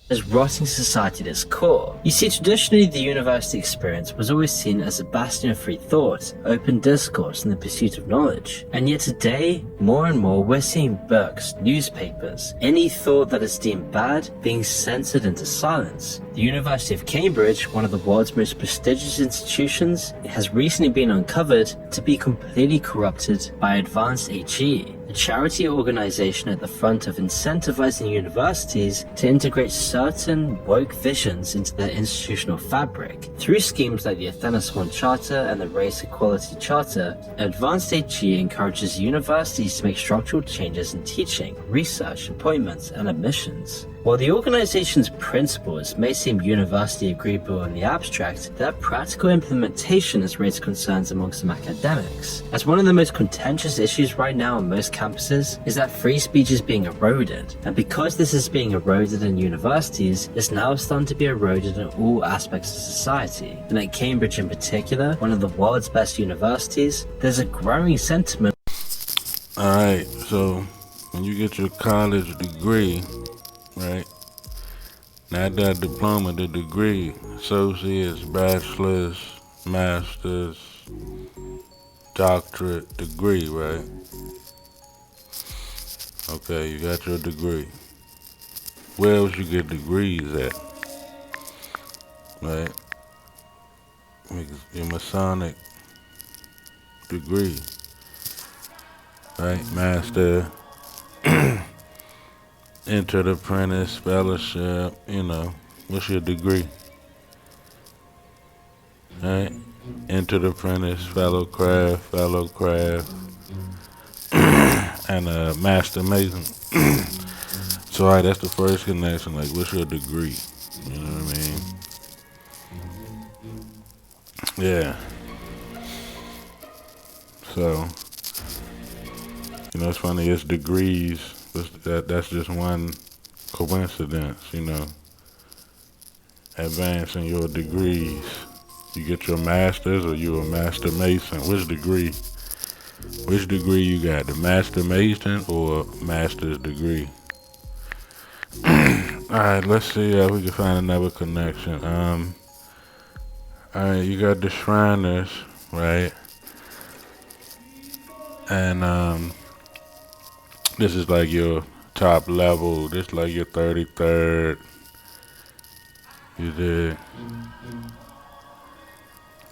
as rotting society at its core. You see, traditionally the university experience was always seen as a bastion of free thought, open discourse, and the pursuit of knowledge. And yet today, more and more, we're seeing books, newspapers, any thought that is deemed bad being censored into silence. The University of Cambridge, one of the world's most prestigious institutions, has recently been uncovered to be completely corrupted by Advanced HE, a charity organization at the front of incentivizing universities to integrate certain woke visions into their institutional fabric. Through schemes like the Athena Swan Charter and the Race Equality Charter, Advanced HE encourages universities to make structural changes in teaching, research, appointments, and admissions. While the organization's principles may seem university agreeable in the abstract, their practical implementation has raised concerns amongst some academics, as one of the most contentious issues right now on most campuses is that free speech is being eroded, and because this is being eroded in universities, it's now starting to be eroded in all aspects of society. And at Cambridge in particular, one of the world's best universities, there's a growing sentiment. Alright, so when you get your college degree, right? Not that diploma, the degree, associate's, bachelor's, master's, doctorate degree, right? Okay, you got your degree. Where else you get degrees at? Right? Your Masonic degree, right? Master, entered apprentice, fellowship, what's your degree? Right? Entered apprentice, fellow craft, and a master mason. So, alright, that's the first connection. Like, what's your degree? You know what I mean? Yeah. So, it's funny, it's degrees. That's just one coincidence, Advancing your degrees. You get your master's or you a master mason. Which degree? Which degree you got? The master mason or master's degree? Alright, let's see if we can find another connection. Alright, you got the Shriners, right? And this is like your top level. This is like your 33rd. You did.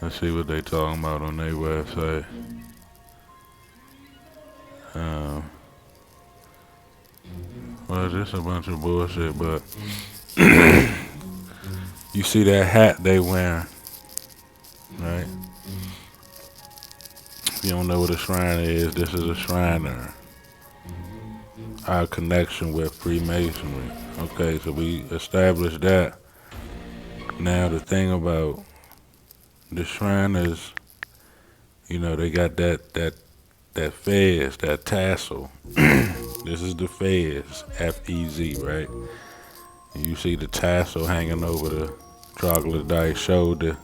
Let's see what they talking about on their website. Well, this a bunch of bullshit, but you see that hat they wearing, right? If you don't know what a Shriner is, this is a Shriner. Our connection with Freemasonry. Okay, so we established that. Now the thing about the Shriners, they got that fez, that tassel. This is the fez, F-E-Z, right? And you see the tassel hanging over the troglodyte shoulder.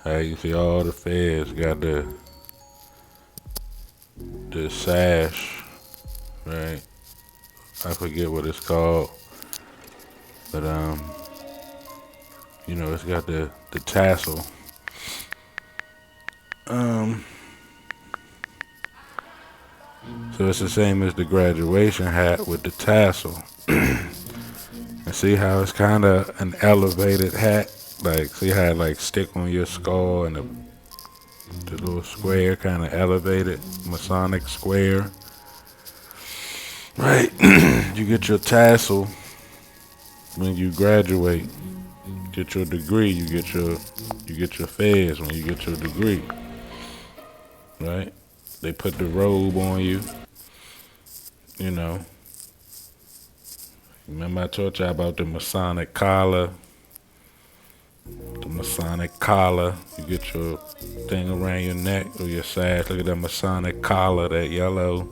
Hey, you see all the fez got the sash, right? I forget what it's called, but it's got the tassel. So it's the same as the graduation hat with the tassel. And see how it's kind of an elevated hat? Like, see how it like stick on your skull and the little square kind of elevated, Masonic square. Right? You get your tassel when you graduate. Get your degree, you get your fez when you get your degree. Right? They put the robe on you. Remember I told you about the Masonic collar? The Masonic collar. You get your thing around your neck or your sash. Look at that Masonic collar, that yellow,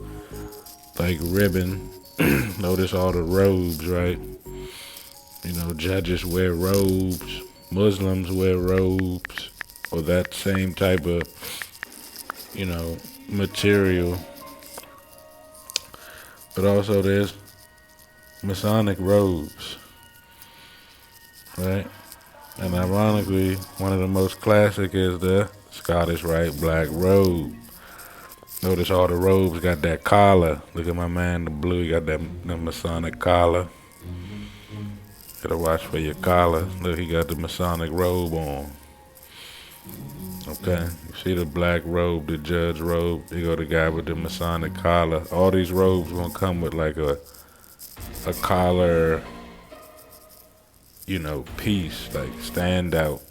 like ribbon. Notice all the robes, right? Judges wear robes. Muslims wear robes. Or that same type of, material. But also there's Masonic robes. right? And ironically, one of the most classic is the Scottish Rite black robe. Notice all the robes got that collar. Look at my man, the blue, he got that the Masonic collar. Gotta watch for your collar. Look, he got the Masonic robe on. Okay, you see the black robe, the judge robe. You go the guy with the Masonic collar. All these robes gonna come with like a collar, piece, like stand out.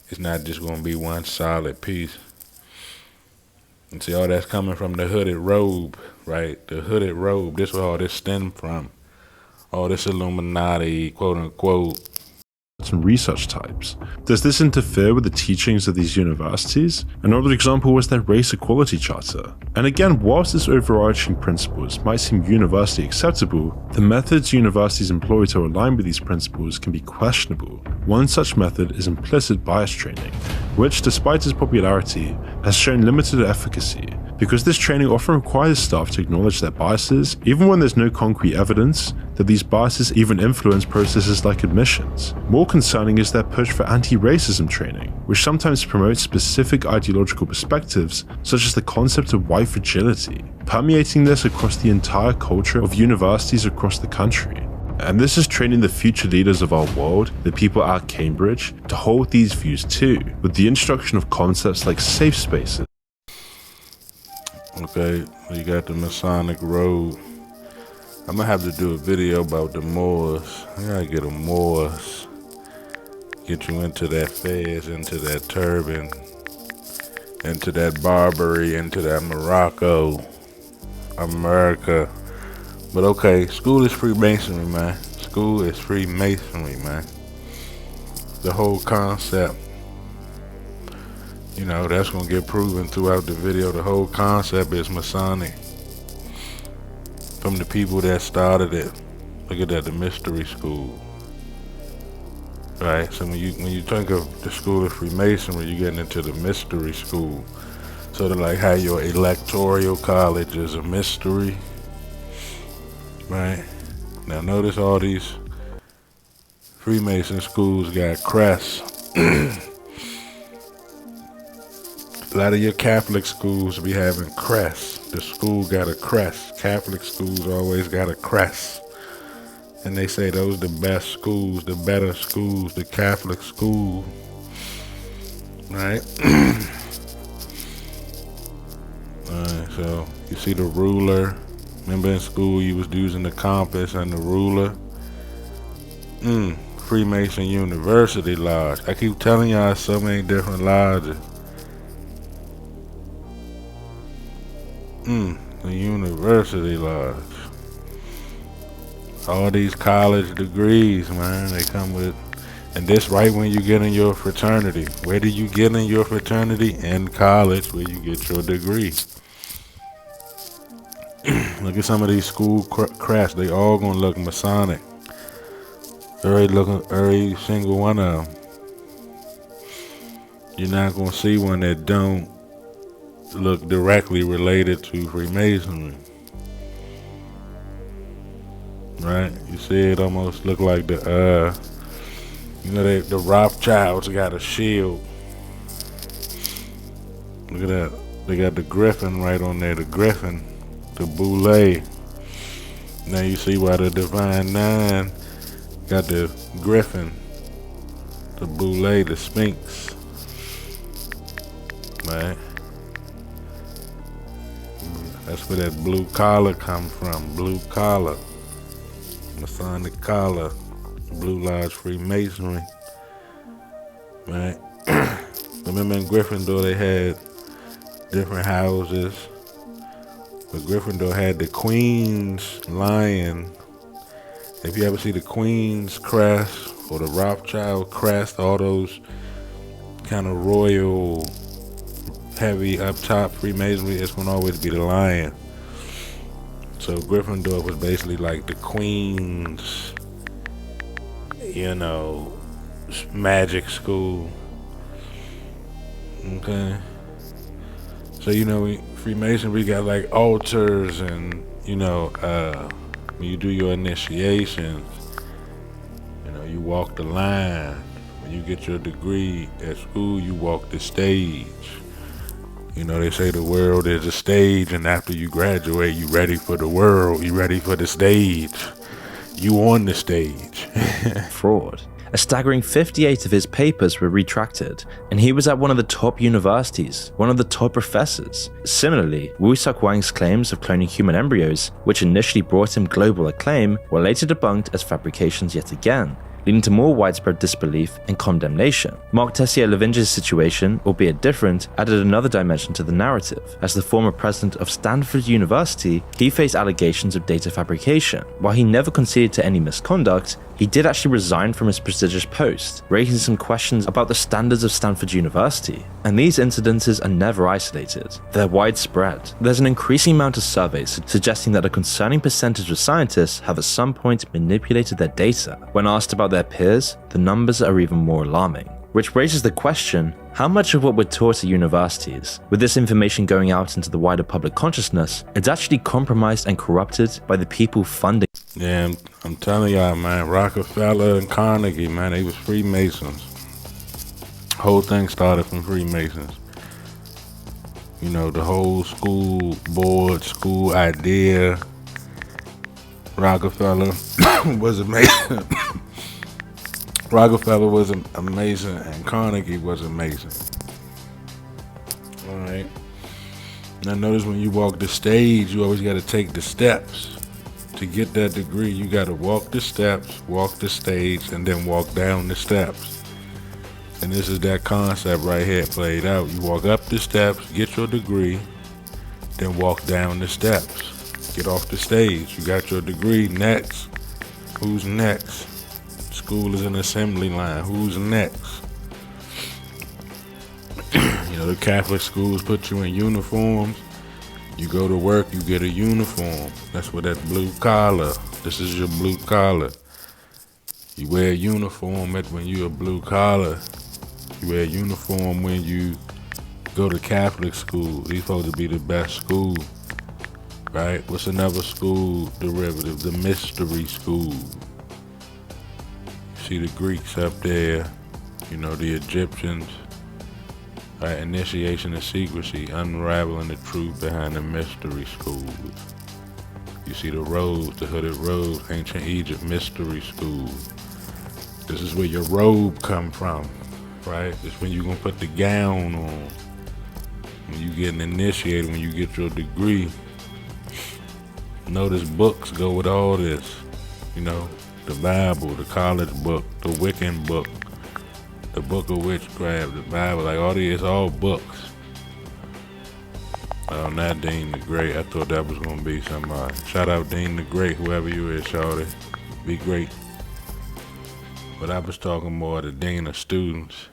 It's not just gonna be one solid piece. And see, all that's coming from the hooded robe, right? The hooded robe. This is where all this stemmed from. All this Illuminati, quote unquote. And research types. Does this interfere with the teachings of these universities? Another example was their race equality charter. And again, whilst this overarching principles might seem universally acceptable, the methods universities employ to align with these principles can be questionable. One such method is implicit bias training, which, despite its popularity, has shown limited efficacy, because this training often requires staff to acknowledge their biases, even when there's no concrete evidence that these biases even influence processes like admissions. More concerning is their push for anti-racism training, which sometimes promotes specific ideological perspectives, such as the concept of white fragility, permeating this across the entire culture of universities across the country. And this is training the future leaders of our world, the people at Cambridge, to hold these views too, with the introduction of concepts like safe spaces. Okay, you got the Masonic robe. I'm gonna have to do a video about the Moors. I gotta get a Moors. Get you into that fez, into that turban, into that Barbary, into that Morocco, America. But okay, school is Freemasonry, man. School is Freemasonry, man. The whole concept, that's gonna get proven throughout the video. The whole concept is Masonic. From the people that started it. Look at that, the mystery school. Right? So when you think of the school of Freemasonry, you're getting into the mystery school. Sort of like how your electoral college is a mystery. Right? Now notice all these Freemason schools got crests. A lot of your Catholic schools be having crests. The school got a crest. Catholic schools always got a crest. And they say those the best schools, the better schools, the Catholic school. Right? Alright, so you see the ruler. Remember in school you was using the compass and the ruler? Freemason University Lodge. I keep telling y'all so many different lodges. The University Lodge. All these college degrees, man, they come with, and this right when you get in your fraternity. Where do you get in your fraternity? In college, where you get your degree. Look at some of these school crests. They all gonna look Masonic. Every single one of them. You're not gonna see one that don't look directly related to Freemasonry. Right? You see it almost look like the Rothschilds got a shield. Look at that. They got the griffin right on there, the griffin, the boule. Now you see why the Divine Nine got the griffin, the boule, the sphinx. Right? That's where that blue collar come from. Blue collar. Masonic collar. Blue Lodge Freemasonry. Right? Remember in Gryffindor they had different houses. But Gryffindor had the Queen's lion. If you ever see the Queen's crest or the Rothschild crest, all those kind of royal heavy up top Freemasonry, it's gonna always be the lion. So Gryffindor was basically like the Queen's, magic school. Okay. So Freemasonry got like altars and when you do your initiations, you walk the line. When you get your degree at school, you walk the stage. They say the world is a stage, and after you graduate, you ready for the world. You ready for the stage. You on the stage. Fraud. A staggering 58 of his papers were retracted, and he was at one of the top universities, one of the top professors. Similarly, Wu-Suk Wang's claims of cloning human embryos, which initially brought him global acclaim, were later debunked as fabrications yet again, leading to more widespread disbelief and condemnation. Mark Tessier-Lavinge's situation, albeit different, added another dimension to the narrative. As the former president of Stanford University, he faced allegations of data fabrication. While he never conceded to any misconduct, he did actually resign from his prestigious post, raising some questions about the standards of Stanford University. And these incidences are never isolated. They're widespread. There's an increasing amount of surveys suggesting that a concerning percentage of scientists have at some point manipulated their data. When asked about their peers, the numbers are even more alarming. Which raises the question, how much of what we're taught at universities, with this information going out into the wider public consciousness, is actually compromised and corrupted by the people funding? Yeah, I'm telling y'all, man, Rockefeller and Carnegie, man, they was Freemasons. Whole thing started from Freemasons. The whole school board, school idea. Rockefeller was amazing. Rockefeller was amazing, and Carnegie was amazing. All right. Now notice when you walk the stage, you always got to take the steps. To get that degree, you got to walk the steps, walk the stage, and then walk down the steps. And this is that concept right here played out. You walk up the steps, get your degree, then walk down the steps. Get off the stage. You got your degree. Next. Who's next? School is an assembly line. Who's next? The Catholic schools put you in uniforms. You go to work, you get a uniform. That's what that blue collar. This is your blue collar. You wear a uniform when you're a blue collar. You wear a uniform when you go to Catholic school. These supposed to be the best school, right? What's another school derivative? The mystery school. See the Greeks up there, the Egyptians, right? Initiation of secrecy, unraveling the truth behind the mystery schools. You see the robes, the hooded robes, ancient Egypt mystery school. This is where your robe come from, right? It's when you're gonna put the gown on. When you getting initiated, when you get your degree. Notice books go with all this, the Bible, the college book, the Wiccan book, the book of witchcraft, the Bible, like all these, all books. Oh, not Dean the Great. I thought that was gonna be somebody. Shout out Dean the Great, whoever you is, shawty. Be great. But I was talking more to Dean of students,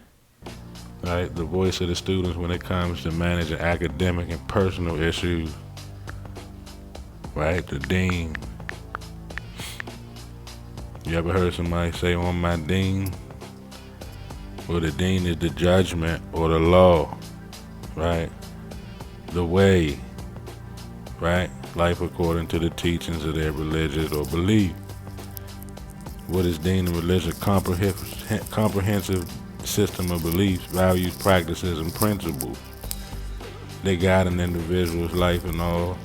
right? The voice of the students when it comes to managing academic and personal issues, right? The Dean. You ever heard somebody say on my Dean? Well, the Dean is the judgment or the law, right? The way, right? Life according to the teachings of their religion or belief. What is deemed a religious comprehensive system of beliefs, values, practices, and principles. They guide an individual's life in all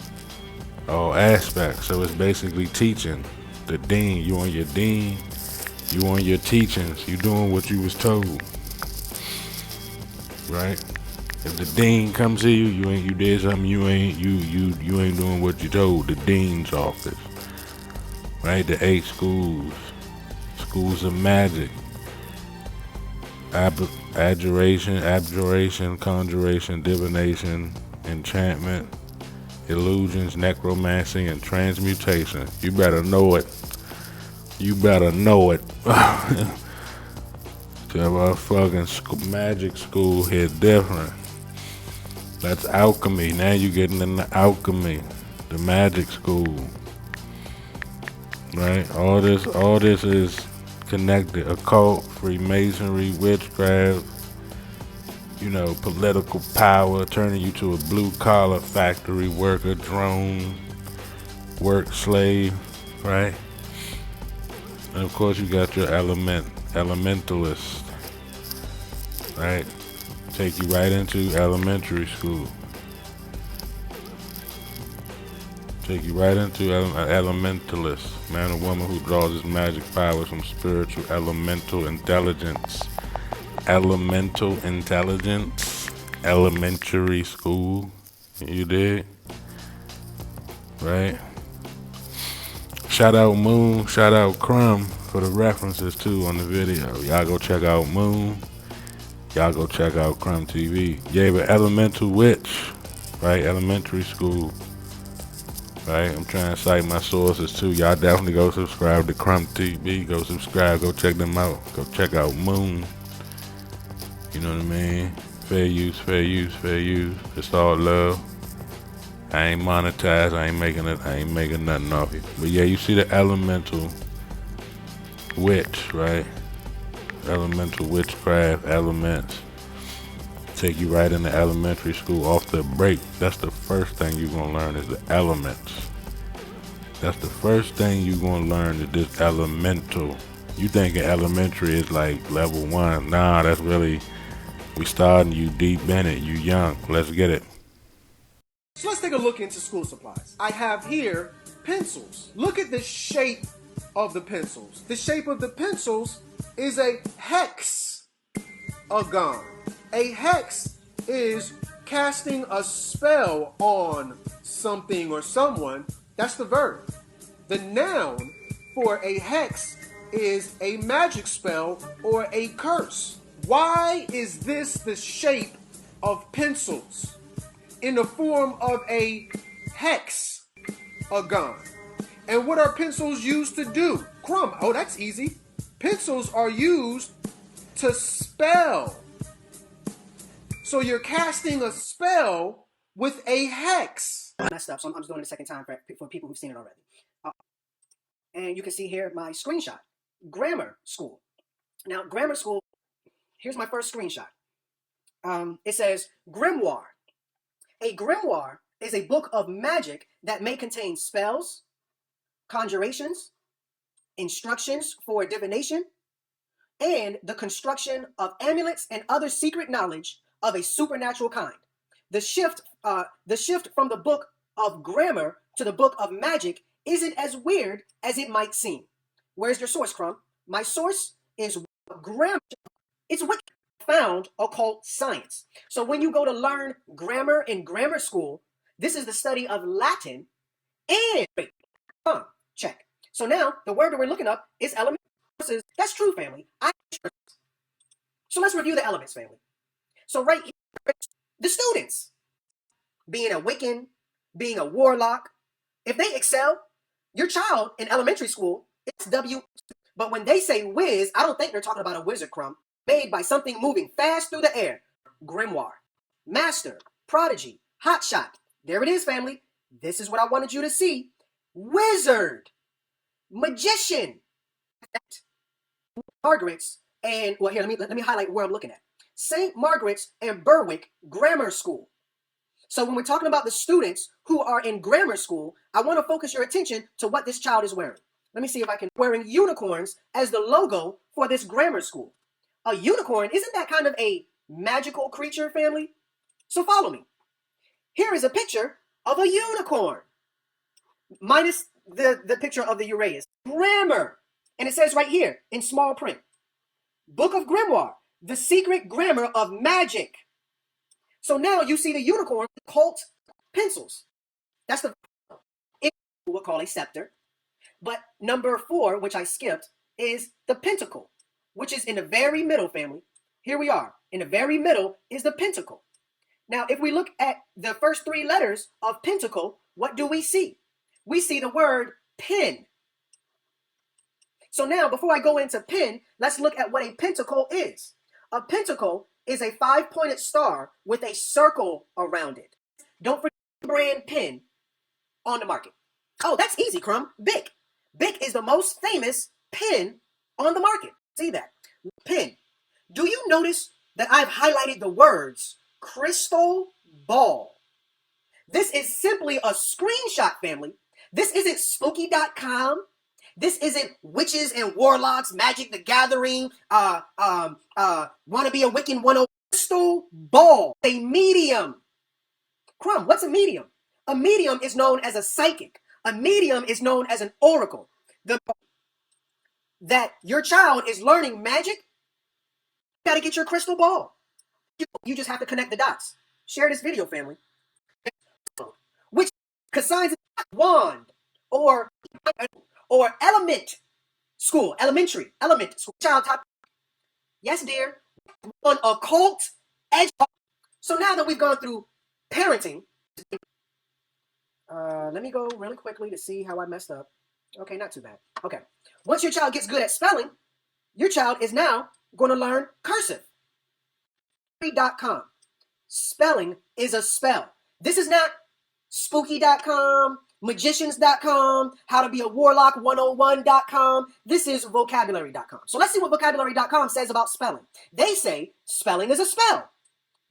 aspects. So it's basically teaching. The dean, you on your dean, you on your teachings, you doing what you was told, right? If the dean comes to you did something, you ain't doing what you told. The dean's office, right? The 8 schools of magic, abjuration, conjuration, divination, enchantment, illusions, necromancy, and transmutation. You better know it. You better know it. So our fucking magic school here different. That's alchemy. Now you getting into alchemy, the magic school, right? All this is connected. Occult, Freemasonry, witchcraft, political power, turning you to a blue collar factory worker, drone, work slave, right? And of course you got your elementalist, right? Take you right into elementary school. Take you right into an elementalist, man or woman who draws his magic powers from spiritual elemental intelligence. Elemental intelligence, elementary school, you dig? Right? Shout out Moon, shout out Crumb for the references too on the video. Y'all go check out Moon, y'all go check out Crumb TV. Gave an elemental witch, right? Elementary school. Right, I'm trying to cite my sources too. Y'all definitely go subscribe to Crumb TV. Go subscribe. Go check them out. Go check out Moon. You know what I mean? Fair use, fair use, fair use. It's all love. I ain't monetized. I ain't making it. I ain't making nothing off you. But yeah, you see the elemental witch, right? Elemental witchcraft elements. Take you right into elementary school off the break. That's the first thing you're gonna learn is the elements. That's the first thing you're gonna learn is this elemental. You thinking elementary is like level 1. Nah, that's really, we starting you deep in it. You young. Let's get it. So let's take a look into school supplies. I have here pencils. Look at the shape of the pencils. The shape of the pencils is a hexagon. A hex is casting a spell on something or someone. That's the verb. The noun for a hex is a magic spell or a curse. Why is this the shape of pencils in the form of a hexagon? And what are pencils used to do? Crumb. Oh, that's easy. Pencils are used to spell. So you're casting a spell with a hex. I messed up, so I'm just doing it a second time for people who've seen it already. And you can see here my screenshot. Grammar school. Now, grammar school, here's my first screenshot. It says grimoire. A grimoire is a book of magic that may contain spells, conjurations, instructions for divination, and the construction of amulets and other secret knowledge of a supernatural kind. The shift from the book of grammar to the book of magic isn't as weird as it might seem. Where's your source, Crumb? My source is grammar. It's what found occult science. So when you go to learn grammar in grammar school, this is the study of Latin and check. So now the word that we're looking up is element. That's true, family. So let's review the elements, family. So right here, the students, being a Wiccan, being a warlock, if they excel, your child in elementary school, it's W. But when they say whiz, I don't think they're talking about a wizard, Crumb, made by something moving fast through the air. Grimoire, master, prodigy, hotshot. There it is, family. This is what I wanted you to see. Wizard, magician. Margaret's and, well, here, let me highlight where I'm looking at. St. Margaret's and Berwick Grammar School. So when we're talking about the students who are in grammar school, I want to focus your attention to what this child is wearing. Let me see if I can. Wearing unicorns as the logo for this grammar school. A unicorn, isn't that kind of a magical creature, family? So follow me. Here is a picture of a unicorn, minus the picture of the Uranus. Grammar. And it says right here in small print, Book of Grimoire, the secret grammar of magic. So now you see the unicorn cult pencils. That's the we'll call a scepter. But number 4, which I skipped, is the pentacle, which is in the very middle, family. Here we are. In the very middle is the pentacle. Now, if we look at the first 3 letters of pentacle, what do we see? We see the word pen. So now, before I go into pen, let's look at what a pentacle is. A pentacle is a 5-pointed star with a circle around it. Don't forget the brand pen on the market. Oh, that's easy, Crumb. Bic. Bic is the most famous pen on the market. See that? Pen. Do you notice that I've highlighted the words crystal ball? This is simply a screenshot, family. This isn't spooky.com. This isn't witches and warlocks, Magic the Gathering, wanna be a Wiccan 101. Crystal ball, a medium. Crumb, what's a medium? A medium is known as a psychic. A medium is known as an oracle. That your child is learning magic, you gotta get your crystal ball. You just have to connect the dots. Share this video, family. Which consigns wand or element school, elementary, element school, child top. Yes, dear. On occult edge. So now that we've gone through parenting, let me go really quickly to see how I messed up. Okay, not too bad. Okay. Once your child gets good at spelling, your child is now going to learn cursive. Spelling is a spell. This is not spooky.com, magicians.com, how to be a warlock 101.com. This is vocabulary.com. So let's see what vocabulary.com says about spelling. They say spelling is a spell.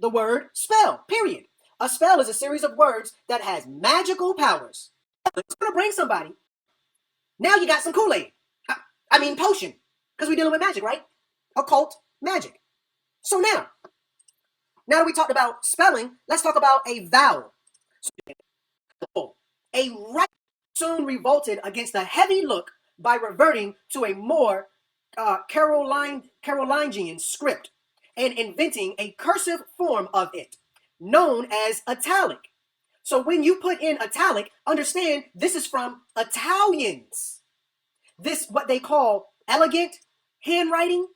The word spell, period. A spell is a series of words that has magical powers. It's going to bring somebody. Now you got some Kool-Aid. I mean potion, because we're dealing with magic, right? Occult magic. So now that we talked about spelling, let's talk about a vowel. A right soon revolted against the heavy look by reverting to a more Carolingian script and inventing a cursive form of it, known as italic. So when you put in italic, understand this is from Italians. This, what they call elegant handwriting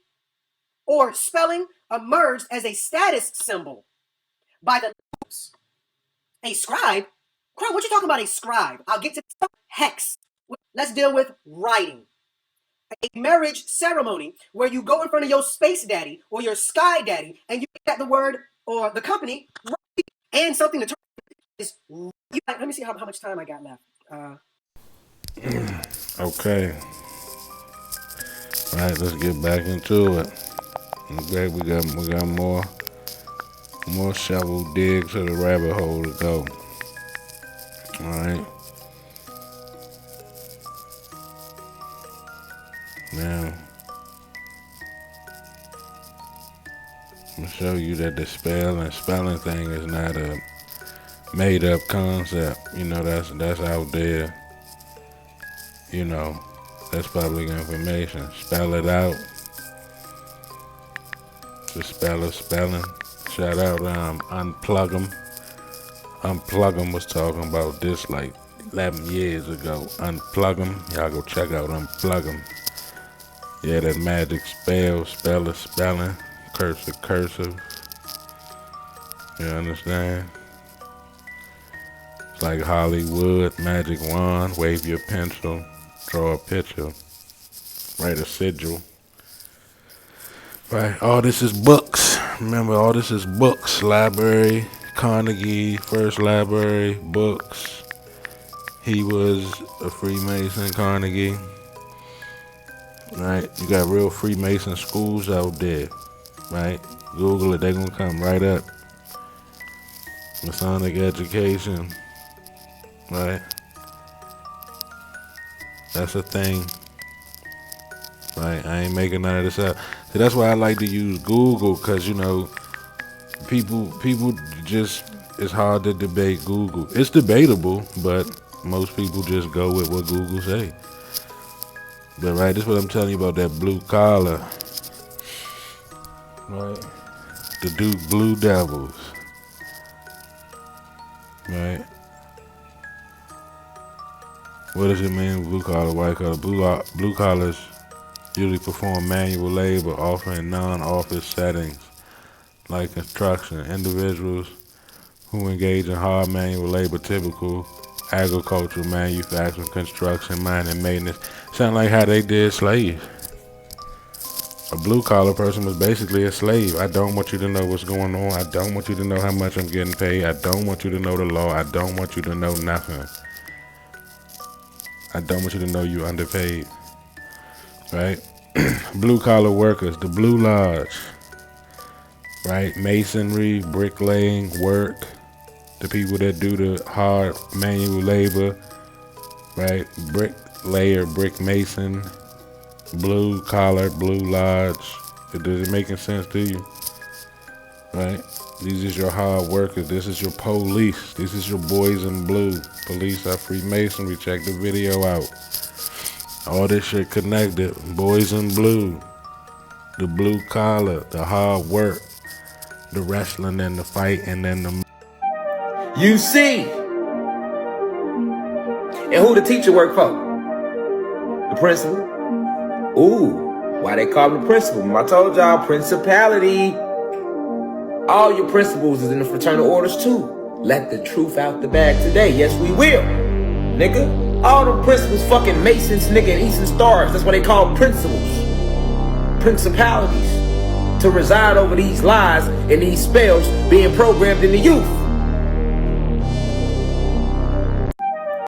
or spelling, emerged as a status symbol by the a scribe. Crow, what you talking about, a scribe? I'll get to hex. Let's deal with writing. A marriage ceremony where you go in front of your space daddy or your sky daddy and you get the word or the company and something to turn is. Let me see how much time I got left. Okay. All right, let's get back into it. Okay, we got more shovel dig to the rabbit hole to go. All right. Now, I'm gonna show you that the spelling thing is not a made up concept. You know, that's out there. You know, that's public information. Spell it out. The spelling. Shout out Unplug 'em. Unplug 'em was talking about this like 11 years ago. Unplug 'em. Y'all go check out Unplug 'em. Yeah, that magic spelling, cursive. You understand? It's like Hollywood, magic wand, wave your pencil, draw a picture, write a sigil. Right, all this is books. Remember, all this is books. Library, Carnegie, First Library, books. He was a Freemason, Carnegie. Right, you got real Freemason schools out there. Right, Google it, they're gonna come right up. Masonic education. Right, that's a thing. Right, I ain't making none of this up. So that's why I like to use Google, because you know, people just, it's hard to debate Google. It's debatable, but most people just go with what Google say. But right, this is what I'm telling you about that blue collar. Right, the Duke Blue Devils. Right. What does it mean, blue collar, white collar? Blue collars usually perform manual labor, often in non-office settings like construction. Individuals who engage in hard manual labor, typical agricultural, manufacturing, construction, mining, maintenance. Sound like how they did slaves. A blue collar person was basically a slave. I don't want you to know what's going on. I don't want you to know how much I'm getting paid. I don't want you to know the law. I don't want you to know nothing. I don't want you to know you're underpaid. Right? Blue collar workers, the Blue Lodge. Right? Masonry, bricklaying, work. The people that do the hard manual labor. Right? layer brick mason, blue collar, blue lodge. Does it making sense to you? Right? These is your hard workers. This is your police. This is your boys in blue. Police are Freemasonry. Check the video out. All this shit connected. Boys in blue. The blue collar. The hard work. The wrestling and the fighting and the... You see. And who the teacher work for? The principal. Ooh. Why they call him the principal? I told y'all, principality. All your principals is in the fraternal orders too. Let the truth out the bag today. Yes, we will. Nigga. All the principals fucking Masons, nigga, and Eastern Stars. That's what they call principals. Principalities. To reside over these lies and these spells being programmed in the youth.